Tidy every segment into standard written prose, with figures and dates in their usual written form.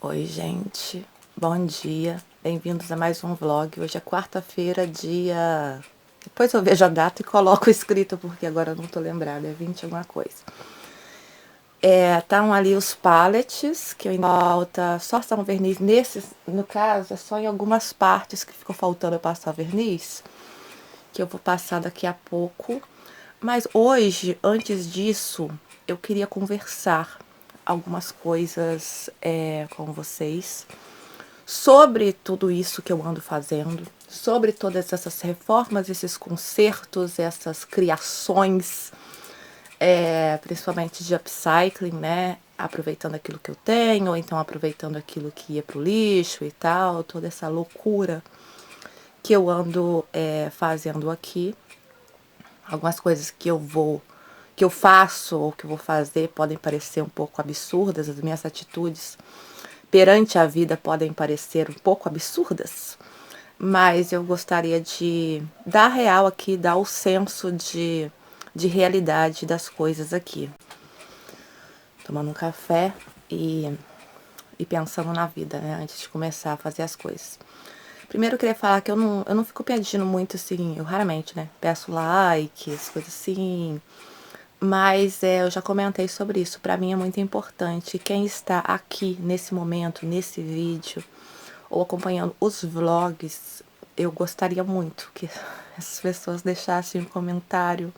Oi, gente. Bom dia. Bem-vindos a mais um vlog. Hoje é quarta-feira, dia... Depois eu vejo a data e coloco escrito, porque agora eu não tô lembrada. É 20 alguma coisa. Estão ali os pallets, que ainda falta só passar um verniz. Nesses, no caso, é só em algumas partes que ficou faltando eu passar verniz, que eu vou passar daqui a pouco. Mas hoje, antes disso, eu queria conversar algumas coisas com vocês sobre tudo isso que eu ando fazendo, sobre todas essas reformas, esses consertos, essas criações, principalmente de upcycling, né? Aproveitando aquilo que eu tenho, ou então aproveitando aquilo que ia pro lixo e tal, toda essa loucura que eu ando fazendo aqui. Algumas coisas que eu faço ou que eu vou fazer podem parecer um pouco absurdas, as minhas atitudes perante a vida podem parecer um pouco absurdas, mas eu gostaria de dar real aqui, dar o senso de realidade das coisas aqui. Tomando um café e pensando na vida, né, antes de começar a fazer as coisas. Primeiro eu queria falar que eu não fico pedindo muito assim, eu raramente, né, peço likes, coisas assim, mas eu já comentei sobre isso, pra mim é muito importante. Quem está aqui nesse momento, nesse vídeo, ou acompanhando os vlogs, eu gostaria muito que essas pessoas deixassem um comentário,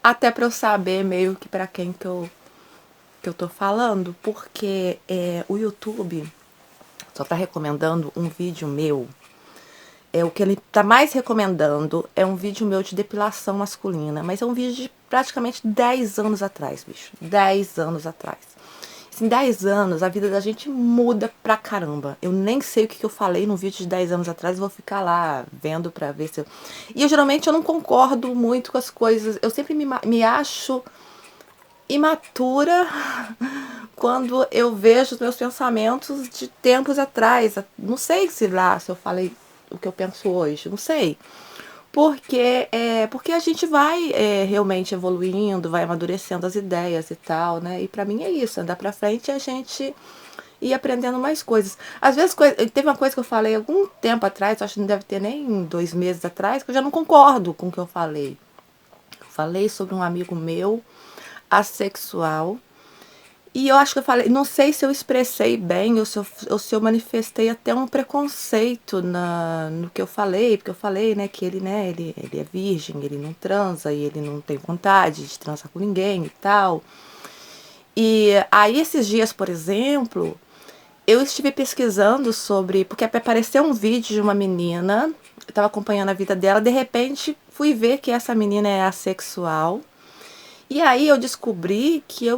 até pra eu saber meio que pra quem que eu tô falando, porque o YouTube só tá recomendando um vídeo meu. O que ele tá mais recomendando é um vídeo meu de depilação masculina, mas é um vídeo de praticamente 10 anos atrás, bicho. 10 anos atrás. Em 10 anos, a vida da gente muda pra caramba. Eu nem sei o que eu falei no vídeo de 10 anos atrás, vou ficar lá vendo pra ver se eu... E eu geralmente eu não concordo muito com as coisas. Eu sempre me acho imatura quando eu vejo os meus pensamentos de tempos atrás. Não sei se lá, se eu falei o que eu penso hoje, não sei. Porque a gente vai realmente evoluindo, vai amadurecendo as ideias e tal, né? E pra mim é isso, andar pra frente é a gente ir aprendendo mais coisas. Às vezes, teve uma coisa que eu falei algum tempo atrás, acho que não deve ter nem 2 meses atrás, que eu já não concordo com o que eu falei. Eu falei sobre um amigo meu, assexual, e eu acho que eu falei, não sei se eu expressei bem ou se eu manifestei até um preconceito no que eu falei, porque eu falei, né, que ele, né, ele é virgem, ele não transa e ele não tem vontade de transar com ninguém e tal. E aí esses dias, por exemplo, eu estive pesquisando sobre, porque apareceu um vídeo de uma menina, eu estava acompanhando a vida dela, de repente fui ver que essa menina é assexual. E aí eu descobri que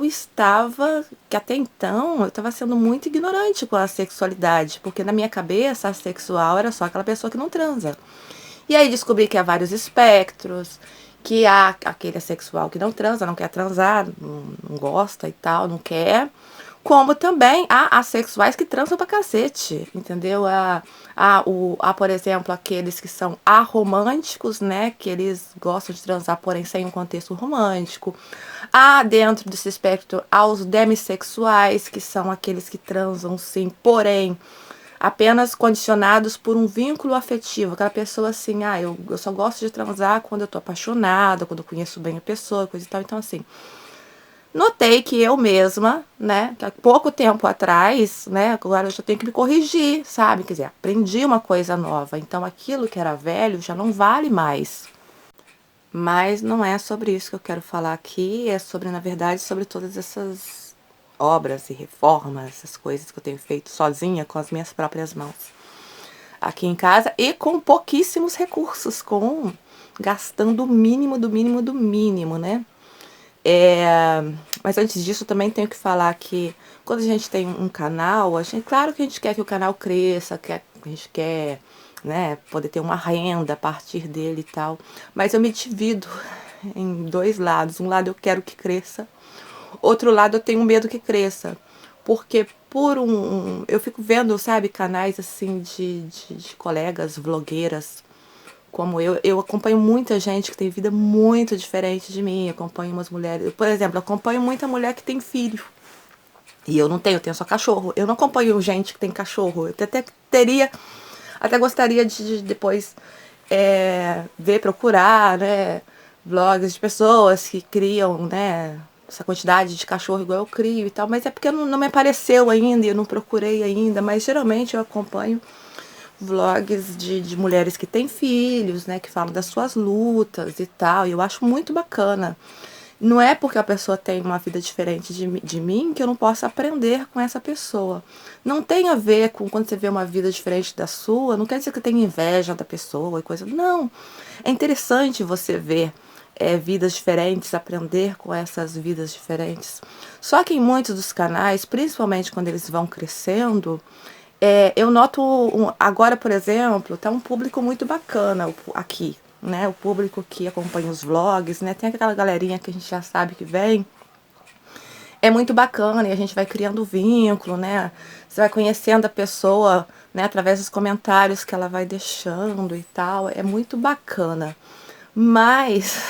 que até então eu estava sendo muito ignorante com a sexualidade, porque na minha cabeça a sexual era só aquela pessoa que não transa. E aí descobri que há vários espectros, que há aquele assexual que não transa, não quer transar, não gosta e tal, não quer. Como também há assexuais que transam pra cacete, entendeu? Há, por exemplo, aqueles que são aromânticos, né? Que eles gostam de transar, porém sem um contexto romântico. Há dentro desse espectro, há os demissexuais, que são aqueles que transam sim, porém apenas condicionados por um vínculo afetivo. Aquela pessoa assim, eu só gosto de transar quando eu tô apaixonada, quando eu conheço bem a pessoa, coisa e tal. Então, assim, notei que eu mesma, né, que há pouco tempo atrás, né, agora eu já tenho que me corrigir, sabe? Quer dizer, aprendi uma coisa nova, então aquilo que era velho já não vale mais. Mas não é sobre isso que eu quero falar aqui, é sobre, na verdade, sobre todas essas obras e reformas, essas coisas que eu tenho feito sozinha com as minhas próprias mãos. Aqui em casa e com pouquíssimos recursos, gastando o mínimo do mínimo do mínimo, né? Mas antes disso, eu também tenho que falar que quando a gente tem um canal, claro que a gente quer que o canal cresça, a gente quer, né, poder ter uma renda a partir dele e tal. Mas eu me divido em dois lados. Um lado eu quero que cresça, outro lado eu tenho medo que cresça. Porque eu fico vendo, sabe, canais assim de colegas, vlogueiras, como eu acompanho muita gente que tem vida muito diferente de mim, acompanho umas mulheres, por exemplo, acompanho muita mulher que tem filho. E eu não tenho, eu tenho só cachorro. Eu não acompanho gente que tem cachorro. Eu até gostaria de depois ver, procurar, né, vlogs de pessoas que criam, né, essa quantidade de cachorro igual eu crio e tal, mas é porque não me apareceu ainda e eu não procurei ainda, mas geralmente eu acompanho vlogs de mulheres que têm filhos, né, que falam das suas lutas e tal, e eu acho muito bacana. Não é porque a pessoa tem uma vida diferente de mim que eu não possa aprender com essa pessoa. Não tem a ver com quando você vê uma vida diferente da sua, não quer dizer que tem inveja da pessoa e coisa. Não. É interessante você ver vidas diferentes, aprender com essas vidas diferentes. Só que em muitos dos canais, principalmente quando eles vão crescendo, eu noto agora, por exemplo, tá um público muito bacana aqui, né? O público que acompanha os vlogs, né? Tem aquela galerinha que a gente já sabe que vem. É muito bacana e a gente vai criando vínculo, né? Você vai conhecendo a pessoa, né? Através dos comentários que ela vai deixando e tal. É muito bacana. Mas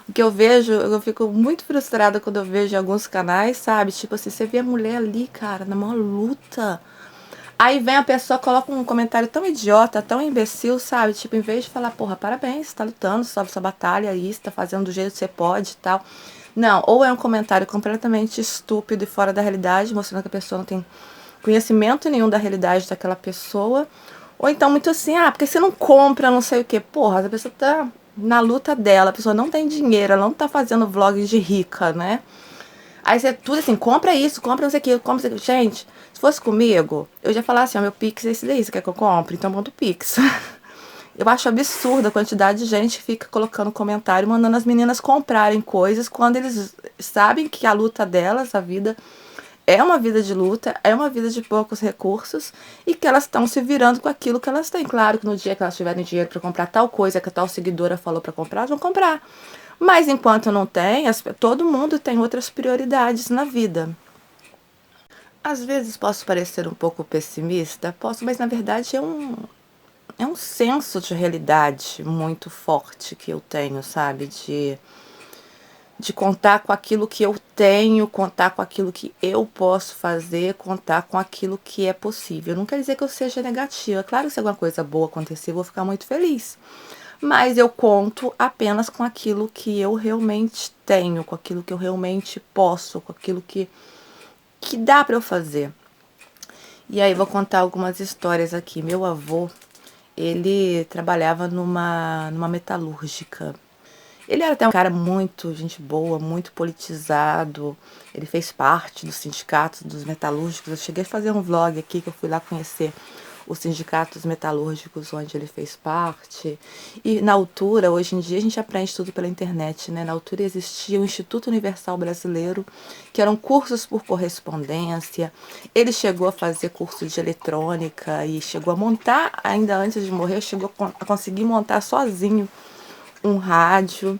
o que eu vejo, eu fico muito frustrada quando eu vejo alguns canais, sabe? Tipo assim, você vê a mulher ali, cara, na maior luta. Aí vem a pessoa, coloca um comentário tão idiota, tão imbecil, sabe? Tipo, em vez de falar, porra, parabéns, você tá lutando, sua batalha aí, você tá fazendo do jeito que você pode e tal. Não, ou é um comentário completamente estúpido e fora da realidade, mostrando que a pessoa não tem conhecimento nenhum da realidade daquela pessoa. Ou então muito assim, porque você não compra não sei o que. Porra, a pessoa tá na luta dela, a pessoa não tem dinheiro, ela não tá fazendo vlog de rica, né? Aí você tudo assim, compra isso, compra não sei o que, compra isso aqui. Gente, se fosse comigo, eu já ia falar assim, ó, meu Pix é esse daí, você quer que eu compre? Então manda o Pix. Eu acho absurda a quantidade de gente que fica colocando comentário, mandando as meninas comprarem coisas quando eles sabem que a luta delas, a vida, é uma vida de luta, é uma vida de poucos recursos e que elas estão se virando com aquilo que elas têm. Claro que no dia que elas tiverem dinheiro para comprar tal coisa que a tal seguidora falou para comprar, elas vão comprar. Mas enquanto não tem, todo mundo tem outras prioridades na vida. Às vezes posso parecer um pouco pessimista, posso, mas na verdade é um senso de realidade muito forte que eu tenho, sabe? De contar com aquilo que eu tenho, contar com aquilo que eu posso fazer, contar com aquilo que é possível. Não quer dizer que eu seja negativa. Claro que se alguma coisa boa acontecer, eu vou ficar muito feliz. Mas eu conto apenas com aquilo que eu realmente tenho, com aquilo que eu realmente posso, com aquilo que dá para eu fazer. E aí vou contar algumas histórias aqui. Meu avô, ele trabalhava numa metalúrgica. Ele era até um cara muito gente boa, muito politizado. Ele fez parte do sindicato dos metalúrgicos. Eu cheguei a fazer um vlog aqui que eu fui lá conhecer os sindicatos metalúrgicos onde ele fez parte. E na altura, hoje em dia, a gente aprende tudo pela internet, né? Na altura existia o Instituto Universal Brasileiro, que eram cursos por correspondência. Ele chegou a fazer curso de eletrônica e chegou a montar, ainda antes de morrer, chegou a conseguir montar sozinho um rádio.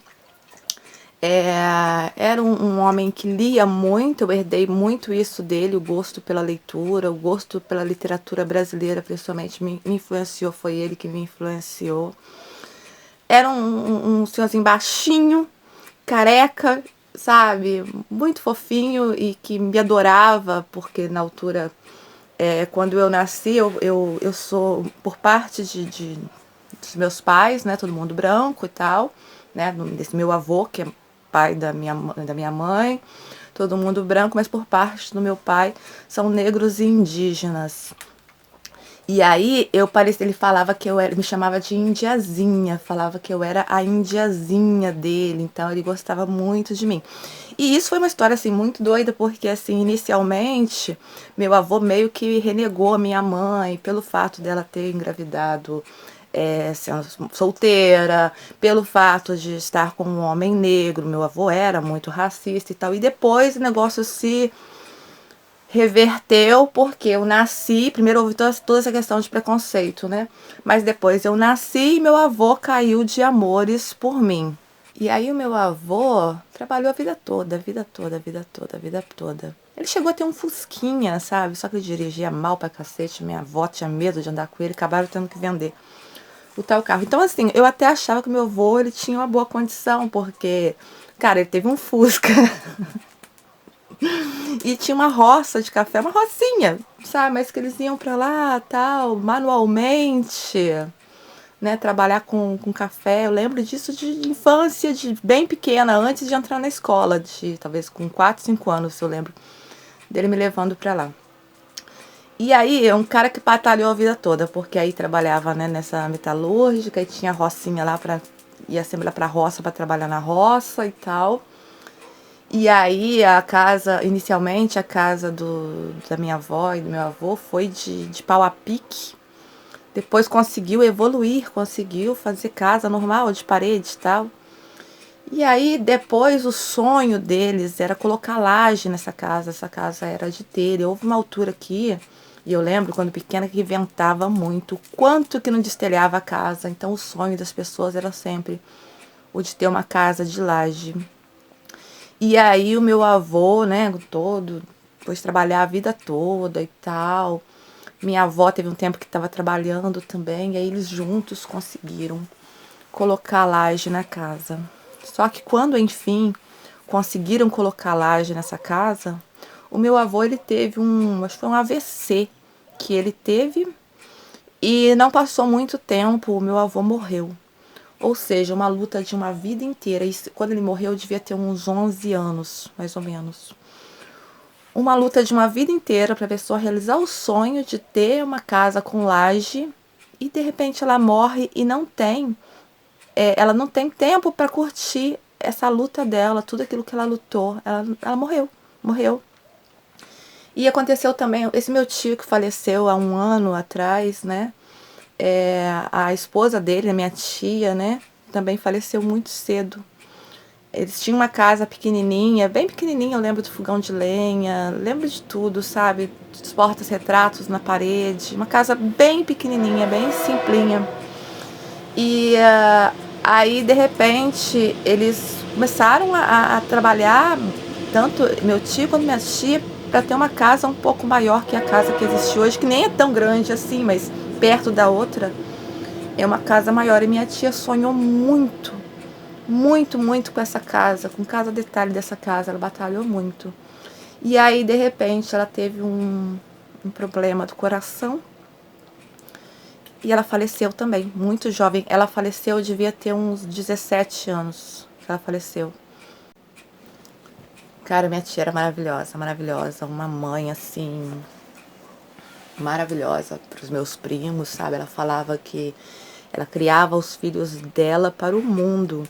Era um homem que lia muito, eu herdei muito isso dele, o gosto pela leitura, o gosto pela literatura brasileira, principalmente, me influenciou, foi ele que me influenciou. Era um senhorzinho baixinho, careca, sabe, muito fofinho e que me adorava, porque na altura, quando eu nasci, eu sou por parte dos meus pais, né, todo mundo branco e tal, né, desse meu avô, que é pai da minha mãe, todo mundo branco, mas por parte do meu pai são negros e indígenas. E aí ele falava que me chamava de indiazinha, falava que eu era a indiazinha dele, então ele gostava muito de mim. E isso foi uma história assim muito doida, porque assim, inicialmente, meu avô meio que renegou a minha mãe pelo fato dela ter engravidado sendo solteira, pelo fato de estar com um homem negro. Meu avô era muito racista e tal. E depois o negócio se reverteu porque eu nasci. Primeiro houve toda essa questão de preconceito, né? Mas depois eu nasci e meu avô caiu de amores por mim. E aí o meu avô trabalhou a vida toda, a vida toda, a vida toda, a vida toda. Ele chegou a ter um fusquinha, sabe? Só que ele dirigia mal pra cacete. Minha avó tinha medo de andar com ele, acabaram tendo que vender o tal carro. Então, assim, eu até achava que o meu avô, ele tinha uma boa condição, porque, cara, ele teve um Fusca. E tinha uma roça de café, uma rocinha, sabe? Mas que eles iam pra lá, tal, manualmente, né? Trabalhar com café. Eu lembro disso de infância, de bem pequena, antes de entrar na escola, de talvez com 4, 5 anos, eu lembro dele me levando pra lá. E aí, é um cara que batalhou a vida toda, porque aí trabalhava, né, nessa metalúrgica e tinha a rocinha lá ia sempre lá pra roça pra trabalhar na roça e tal. E aí a casa, inicialmente a casa da minha avó e do meu avô foi de pau a pique. Depois conseguiu evoluir, conseguiu fazer casa normal, de parede e tal. E aí depois o sonho deles era colocar laje nessa casa. Essa casa era de telha. Houve uma altura aqui, e eu lembro quando pequena que ventava muito, quanto que não destelhava a casa. Então o sonho das pessoas era sempre o de ter uma casa de laje. E aí o meu avô, né, todo, depois trabalhar a vida toda e tal. Minha avó teve um tempo que estava trabalhando também, e aí eles juntos conseguiram colocar laje na casa. Só que quando, enfim, conseguiram colocar laje nessa casa, o meu avô, ele teve acho que foi um AVC que ele teve, e não passou muito tempo, o meu avô morreu. Ou seja, uma luta de uma vida inteira. E quando ele morreu, eu devia ter uns 11 anos, mais ou menos. Uma luta de uma vida inteira para a pessoa realizar o sonho de ter uma casa com laje, e de repente ela morre e ela não tem tempo para curtir essa luta dela, tudo aquilo que ela lutou. Ela morreu. E aconteceu também, esse meu tio que faleceu há um ano atrás, né? A esposa dele, a minha tia, né? Também faleceu muito cedo. Eles tinham uma casa pequenininha, bem pequenininha, eu lembro do fogão de lenha, lembro de tudo, sabe? Dos portas-retratos na parede, uma casa bem pequenininha, bem simplinha. E aí, de repente, eles começaram a trabalhar, tanto meu tio quanto minha tia, para ter uma casa um pouco maior que a casa que existe hoje, que nem é tão grande assim, mas perto da outra é uma casa maior. E minha tia sonhou muito, muito, muito com essa casa, com cada detalhe dessa casa. Ela batalhou muito. E aí, de repente, ela teve um problema do coração e ela faleceu também, muito jovem. Ela faleceu, devia ter uns 17 anos que ela faleceu. Cara, minha tia era maravilhosa, maravilhosa. Uma mãe, assim, maravilhosa para os meus primos, sabe? Ela falava que ela criava os filhos dela para o mundo,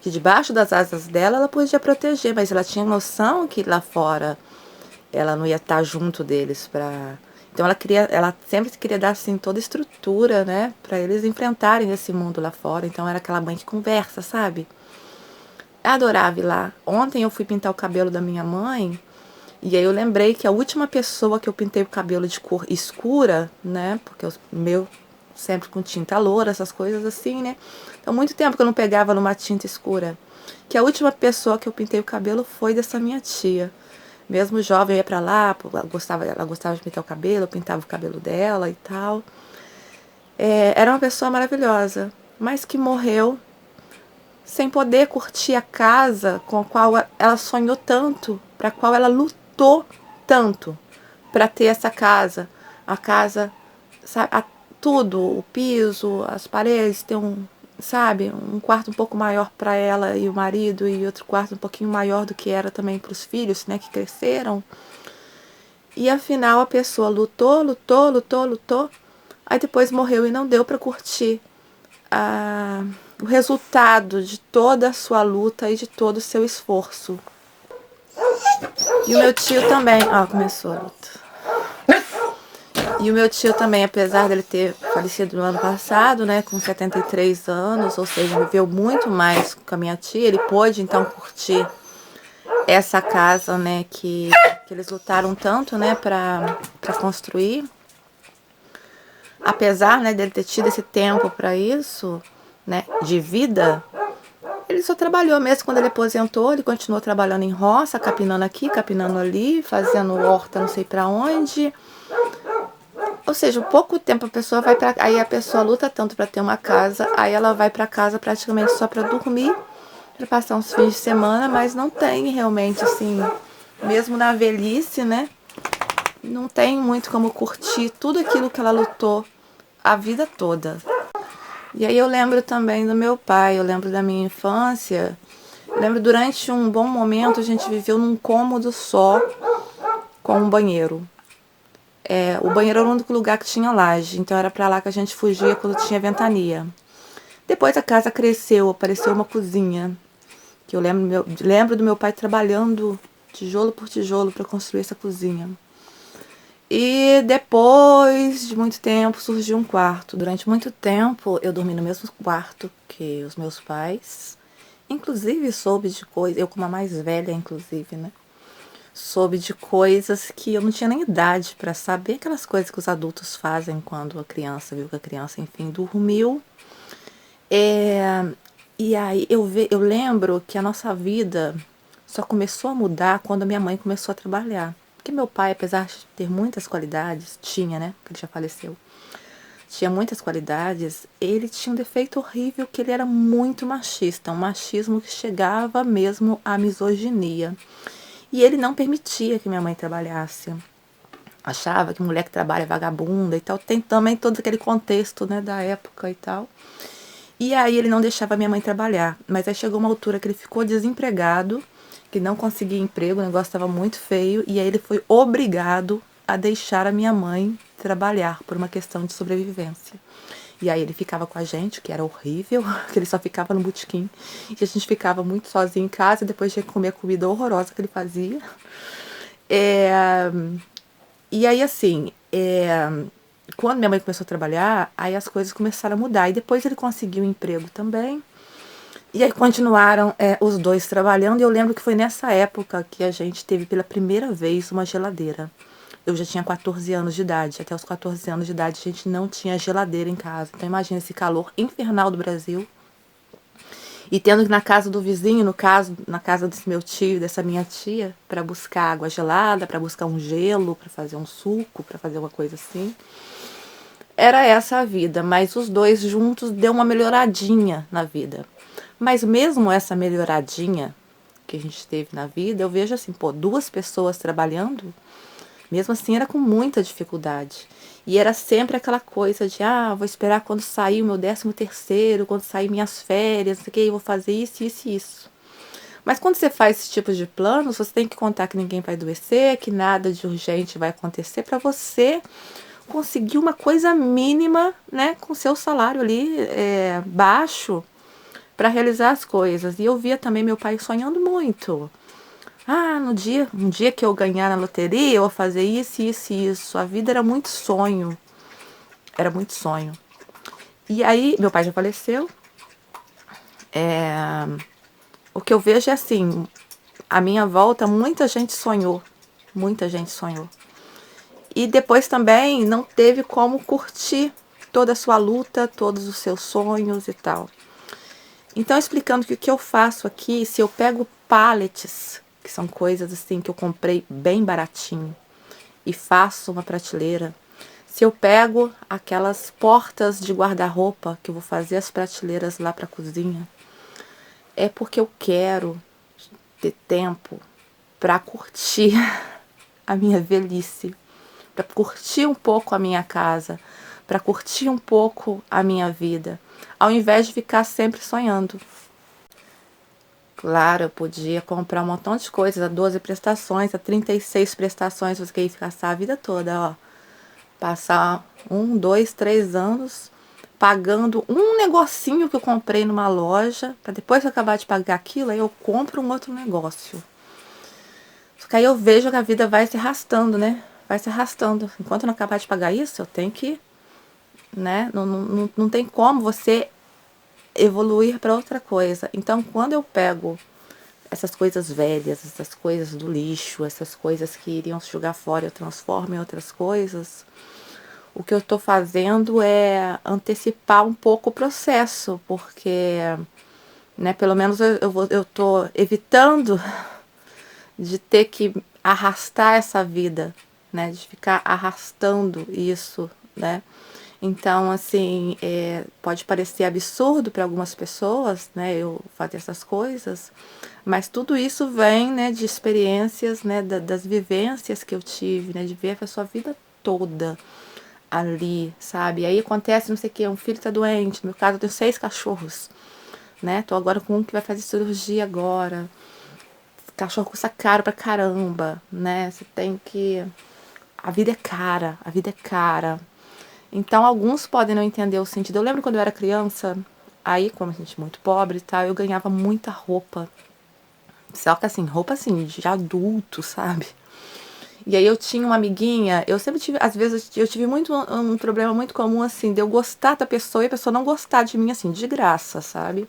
que debaixo das asas dela ela podia proteger, mas ela tinha noção que lá fora ela não ia estar junto deles para. Então ela sempre queria dar assim toda a estrutura, né, para eles enfrentarem esse mundo lá fora. Então era aquela mãe que conversa, sabe? Adorava ir lá. Ontem eu fui pintar o cabelo da minha mãe, e aí eu lembrei que a última pessoa que eu pintei o cabelo de cor escura, né, porque o meu sempre com tinta loura, essas coisas assim, né? Então muito tempo que eu não pegava numa tinta escura. Que a última pessoa que eu pintei o cabelo foi dessa minha tia. Mesmo jovem, eu ia pra lá, ela gostava de pintar o cabelo, eu pintava o cabelo dela e tal. Era uma pessoa maravilhosa, mas que morreu sem poder curtir a casa com a qual ela sonhou tanto, para a qual ela lutou tanto para ter essa casa. A casa, sabe, tudo, o piso, as paredes, ter sabe, um quarto um pouco maior para ela e o marido, e outro quarto um pouquinho maior do que era também para os filhos, né, que cresceram. E afinal a pessoa lutou, lutou, lutou, lutou, aí depois morreu e não deu para curtir o resultado de toda a sua luta e de todo o seu esforço. E o meu tio também, começou a luta. E o meu tio também, apesar dele ter falecido no ano passado, né, com 73 anos, ou seja, viveu muito mais com a minha tia, ele pôde então curtir essa casa, né, que eles lutaram tanto, né, para construir. Apesar, né, dele ter tido esse tempo para isso, né, de vida, ele só trabalhou mesmo. Quando ele aposentou, ele continuou trabalhando em roça, capinando aqui, capinando ali, fazendo horta não sei para onde. Ou seja, pouco tempo a pessoa vai para, aí a pessoa luta tanto para ter uma casa, aí ela vai para casa praticamente só para dormir, para passar uns fins de semana, mas não tem realmente assim mesmo na velhice, né? Não tem muito como curtir tudo aquilo que ela lutou a vida toda. E aí eu lembro também do meu pai, eu lembro da minha infância. Eu lembro durante um bom momento a gente viveu num cômodo só com um banheiro. O banheiro era o único lugar que tinha laje, então era pra lá que a gente fugia quando tinha ventania. Depois a casa cresceu, apareceu uma cozinha, que eu lembro do meu pai trabalhando tijolo por tijolo para construir essa cozinha. E depois de muito tempo surgiu um quarto. Durante muito tempo eu dormi no mesmo quarto que os meus pais. Inclusive soube de coisas, eu como a mais velha inclusive, né? Soube de coisas que eu não tinha nem idade para saber, aquelas coisas que os adultos fazem quando a criança viu que a criança, enfim, dormiu. E aí eu lembro que a nossa vida só começou a mudar quando a minha mãe começou a trabalhar. Porque meu pai, apesar de ter muitas qualidades, tinha, né? Porque ele já faleceu. Tinha muitas qualidades, ele tinha um defeito horrível que ele era muito machista. Um machismo que chegava mesmo à misoginia. E ele não permitia que minha mãe trabalhasse. Achava que mulher que trabalha é vagabunda e tal. Tem também todo aquele contexto, né, da época e tal. E aí ele não deixava minha mãe trabalhar. Mas aí chegou uma altura que ele ficou desempregado, que não conseguia emprego, o negócio estava muito feio. E aí ele foi obrigado a deixar a minha mãe trabalhar por uma questão de sobrevivência. E aí ele ficava com a gente, que era horrível, que ele só ficava no botequim. E a gente ficava muito sozinho em casa, e depois tinha que comer a comida horrorosa que ele fazia. E aí, assim, quando minha mãe começou a trabalhar, aí as coisas começaram a mudar. E depois ele conseguiu um emprego também. E aí continuaram os dois trabalhando. E eu lembro que foi nessa época que a gente teve pela primeira vez uma geladeira. Eu já tinha 14 anos de idade. Até os 14 anos de idade a gente não tinha geladeira em casa. Então imagina esse calor infernal do Brasil. E tendo que ir na casa do vizinho, no caso, na casa desse meu tio, dessa minha tia, para buscar água gelada, para buscar um gelo, para fazer um suco, para fazer uma coisa assim. Era essa a vida, mas os dois juntos deu uma melhoradinha na vida. Mas mesmo essa melhoradinha que a gente teve na vida, eu vejo assim, pô, duas pessoas trabalhando, mesmo assim era com muita dificuldade. E era sempre aquela coisa de, vou esperar quando sair o meu 13º, quando sair minhas férias, não sei o que, eu vou fazer isso, isso e isso. Mas quando você faz esse tipo de planos, você tem que contar que ninguém vai adoecer, que nada de urgente vai acontecer para você conseguir uma coisa mínima, né, com seu salário ali baixo para realizar as coisas. E eu via também meu pai sonhando muito. Um dia que eu ganhar na loteria, eu vou fazer isso, isso e isso. A vida era muito sonho. Era muito sonho. E aí, meu pai já faleceu. O que eu vejo é assim, a minha volta, muita gente sonhou. Muita gente sonhou. E depois também não teve como curtir toda a sua luta, todos os seus sonhos e tal. Então, explicando que o que eu faço aqui, se eu pego pallets, que são coisas assim que eu comprei bem baratinho, e faço uma prateleira, se eu pego aquelas portas de guarda-roupa, que eu vou fazer as prateleiras lá para a cozinha, é porque eu quero ter tempo para curtir a minha velhice, para curtir um pouco a minha casa, para curtir um pouco a minha vida, ao invés de ficar sempre sonhando. Claro, eu podia comprar um montão de coisas, a 12 prestações, a 36 prestações, você quer passar a vida toda, ó. Passar 1, 2, 3 anos pagando um negocinho que eu comprei numa loja, para depois que eu acabar de pagar aquilo, aí eu compro um outro negócio. Só que aí eu vejo que a vida vai se arrastando, né? Vai se arrastando. Enquanto eu não acabar de pagar isso, eu tenho que, né? Não tem como você evoluir para outra coisa. Então, quando eu pego essas coisas velhas, essas coisas do lixo, essas coisas que iriam se jogar fora, eu transformo em outras coisas, o que eu estou fazendo é antecipar um pouco o processo, porque, né, pelo menos eu estou evitando de ter que arrastar essa vida, né, de ficar arrastando isso, né. Então, assim, pode parecer absurdo para algumas pessoas, né, eu fazer essas coisas, mas tudo isso vem, né, de experiências, né, das vivências que eu tive, né, de ver a sua vida toda ali, sabe? E aí acontece, não sei o que, um filho tá doente, no meu caso eu tenho 6 cachorros, né? Tô agora com um que vai fazer cirurgia agora. Cachorro custa caro pra caramba, né? Você tem que. A vida é cara, a vida é cara. Então alguns podem não entender o sentido. Eu lembro quando eu era criança, aí, como a gente é muito pobre e tal, eu ganhava muita roupa. Só que assim, roupa assim, de adulto, sabe? E aí eu tinha uma amiguinha, eu sempre tive, às vezes eu tive muito um problema muito comum assim, de eu gostar da pessoa e a pessoa não gostar de mim assim, de graça, sabe?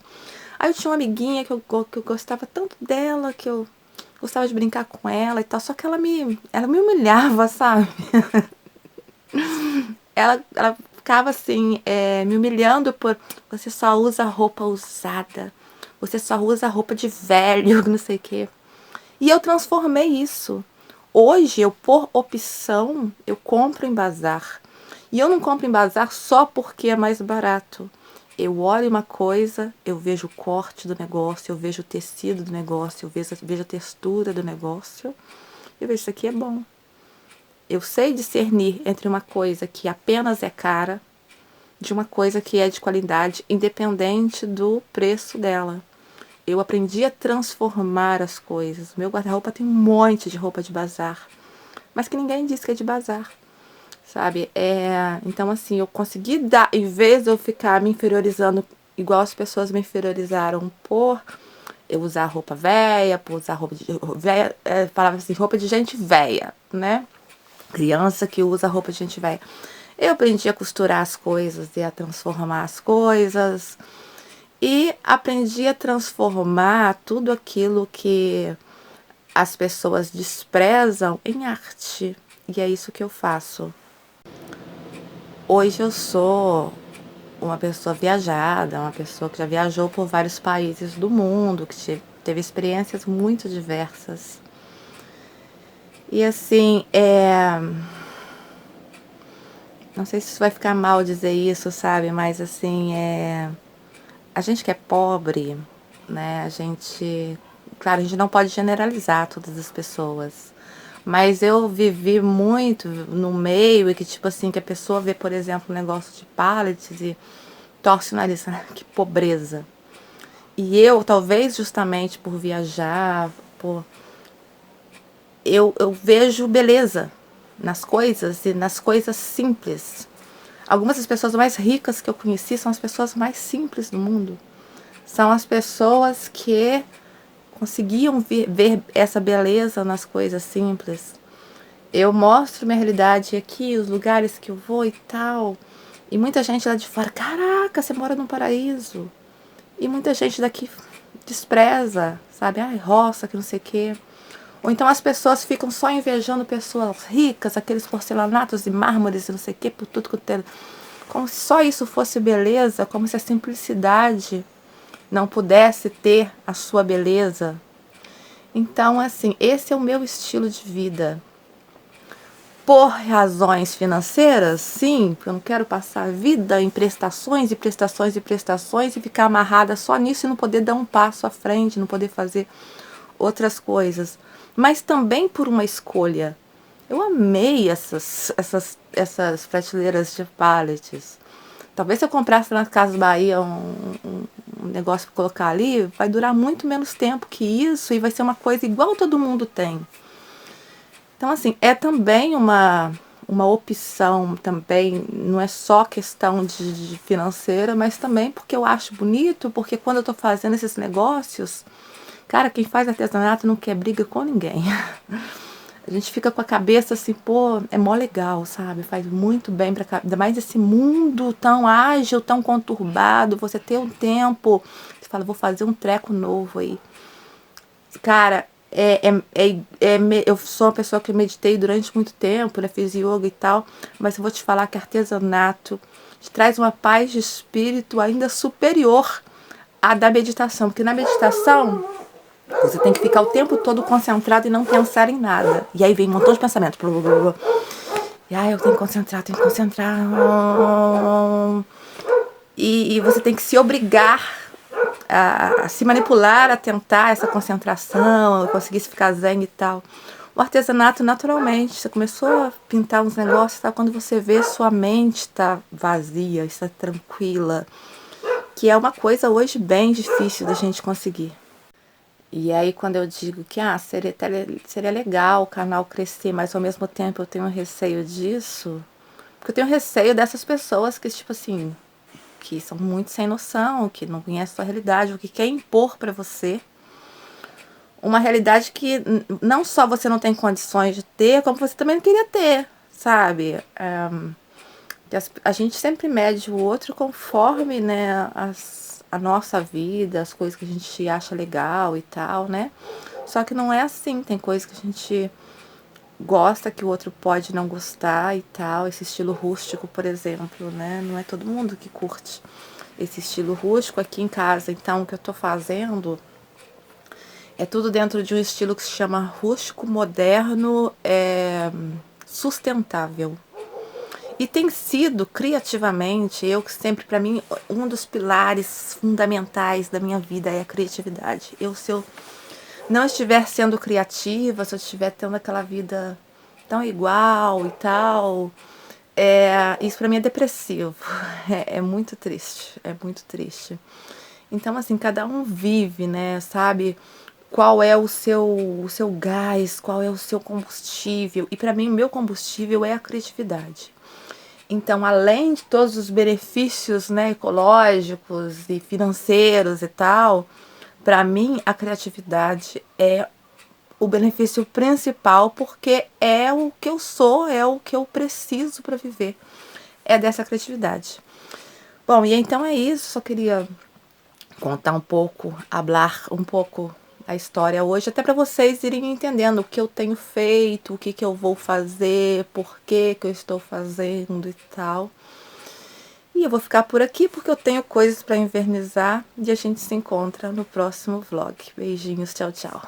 Aí eu tinha uma amiguinha que eu gostava tanto dela, que eu gostava de brincar com ela e tal, só que ela me humilhava, sabe? Ela ficava assim, me humilhando por você só usa roupa usada, você só usa roupa de velho, não sei o quê. E eu transformei isso. Hoje, eu, por opção, eu compro em bazar. E eu não compro em bazar só porque é mais barato. Eu olho uma coisa, eu vejo o corte do negócio, eu vejo o tecido do negócio, eu vejo a textura do negócio. Eu vejo isso aqui é bom. Eu sei discernir entre uma coisa que apenas é cara de uma coisa que é de qualidade, independente do preço dela. Eu aprendi a transformar as coisas. Meu guarda-roupa tem um monte de roupa de bazar, mas que ninguém diz que é de bazar, sabe? Então, assim, eu consegui dar, em vez de eu ficar me inferiorizando igual as pessoas me inferiorizaram por eu usar roupa velha, por usar roupa de velha, falava assim, roupa de gente velha, né? Criança que usa roupa de gente velha. Eu aprendi a costurar as coisas e a transformar as coisas. E aprendi a transformar tudo aquilo que as pessoas desprezam em arte. E é isso que eu faço. Hoje eu sou uma pessoa viajada, uma pessoa que já viajou por vários países do mundo, que teve experiências muito diversas. E assim, não sei se isso vai ficar mal dizer isso, sabe? Mas assim, a gente que é pobre, né? Claro, a gente não pode generalizar todas as pessoas. Mas eu vivi muito no meio e que, tipo assim, que a pessoa vê, por exemplo, um negócio de pallets e torce o nariz. Que pobreza. E eu, talvez justamente por viajar, eu vejo beleza nas coisas e nas coisas simples. Algumas das pessoas mais ricas que eu conheci são as pessoas mais simples do mundo. São as pessoas que conseguiam ver essa beleza nas coisas simples. Eu mostro minha realidade aqui, os lugares que eu vou e tal. E muita gente lá de fora, caraca, você mora num paraíso. E muita gente daqui despreza, sabe? Ai, roça, que não sei o quê. Ou então as pessoas ficam só invejando pessoas ricas, aqueles porcelanatos e mármores e não sei o quê, por tudo que tem. Como se só isso fosse beleza, como se a simplicidade não pudesse ter a sua beleza. Então, assim, esse é o meu estilo de vida. Por razões financeiras, sim, porque eu não quero passar a vida em prestações e prestações e prestações e ficar amarrada só nisso e não poder dar um passo à frente, não poder fazer outras coisas. Mas também por uma escolha. Eu amei essas prateleiras de pallets. Talvez se eu comprasse na Casas Bahia um negócio para colocar ali, vai durar muito menos tempo que isso e vai ser uma coisa igual todo mundo tem. Então, assim, é também uma opção também, não é só questão de financeira, mas também porque eu acho bonito, porque quando eu tô fazendo esses negócios, cara, quem faz artesanato não quer briga com ninguém. A gente fica com a cabeça assim, pô, é mó legal, sabe? Faz muito bem pra cá. Ainda mais esse mundo tão ágil, tão conturbado, você ter um tempo, você fala, vou fazer um treco novo aí. Cara, eu sou uma pessoa que meditei durante muito tempo, né? Fiz yoga e tal, mas eu vou te falar que artesanato te traz uma paz de espírito ainda superior à da meditação, porque na meditação você tem que ficar o tempo todo concentrado e não pensar em nada. E aí vem um montão de pensamentos. E eu tenho que concentrar, tenho que concentrar. E você tem que se obrigar a se manipular, a tentar essa concentração, conseguir ficar zen e tal. O artesanato, naturalmente, você começou a pintar uns negócios, tá? Quando você vê, sua mente está vazia, está tranquila, que é uma coisa hoje bem difícil da gente conseguir. E aí, quando eu digo que seria legal o canal crescer, mas ao mesmo tempo eu tenho receio disso, porque eu tenho receio dessas pessoas que, tipo assim, que são muito sem noção, que não conhecem a sua realidade, o que quer impor pra você uma realidade que não só você não tem condições de ter, como você também não queria ter, sabe? A gente sempre mede o outro conforme, né, a nossa vida, as coisas que a gente acha legal e tal, né? Só que não é assim, tem coisas que a gente gosta que o outro pode não gostar e tal, esse estilo rústico, por exemplo, né? Não é todo mundo que curte esse estilo rústico aqui em casa. Então, o que eu tô fazendo é tudo dentro de um estilo que se chama rústico, moderno, sustentável. E tem sido, criativamente, eu que sempre, para mim, um dos pilares fundamentais da minha vida é a criatividade. Se eu não estiver sendo criativa, se eu estiver tendo aquela vida tão igual e tal, isso para mim é depressivo. É muito triste, é muito triste. Então, assim, cada um vive, né, sabe? Qual é o seu gás, qual é o seu combustível. E para mim, o meu combustível é a criatividade. Então, além de todos os benefícios, né, ecológicos e financeiros e tal, para mim a criatividade é o benefício principal, porque é o que eu sou, é o que eu preciso para viver. É dessa criatividade. Bom, e então é isso, só queria contar um pouco, hablar um pouco a história hoje, até para vocês irem entendendo o que eu tenho feito, o que eu vou fazer, por que eu estou fazendo e tal. E eu vou ficar por aqui porque eu tenho coisas para invernizar e a gente se encontra no próximo vlog. Beijinhos, tchau, tchau.